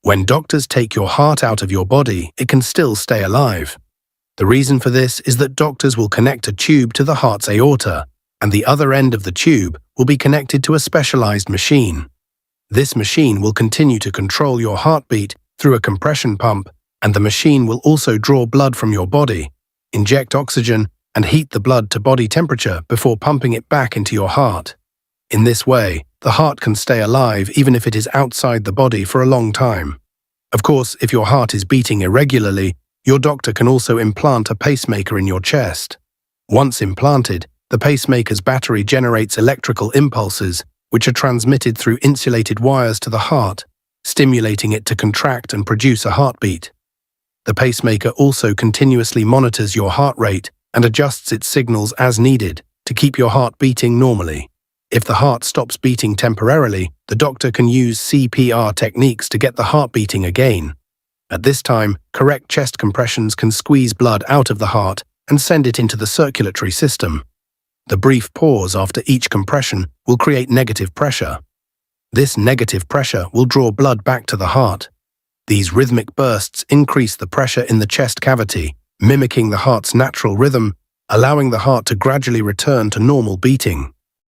When doctors take your heart out of your body, it can still stay alive. The reason for this is that doctors will connect a tube to the heart's aorta, and the other end of the tube will be connected to a specialized machine. This machine will continue to control your heartbeat through a compression pump, and the machine will also draw blood from your body, inject oxygen, and heat the blood to body temperature before pumping it back into your heart. In this way, the heart can stay alive even if it is outside the body for a long time. Of course, if your heart is beating irregularly, your doctor can also implant a pacemaker in your chest. Once implanted, the pacemaker's battery generates electrical impulses, which are transmitted through insulated wires to the heart, stimulating it to contract and produce a heartbeat. The pacemaker also continuously monitors your heart rate and adjusts its signals as needed to keep your heart beating normally. If the heart stops beating temporarily, the doctor can use CPR techniques to get the heart beating again. At this time, correct chest compressions can squeeze blood out of the heart and send it into the circulatory system. The brief pause after each compression will create negative pressure. This negative pressure will draw blood back to the heart. These rhythmic bursts increase the pressure in the chest cavity, mimicking the heart's natural rhythm, allowing the heart to gradually return to normal beating.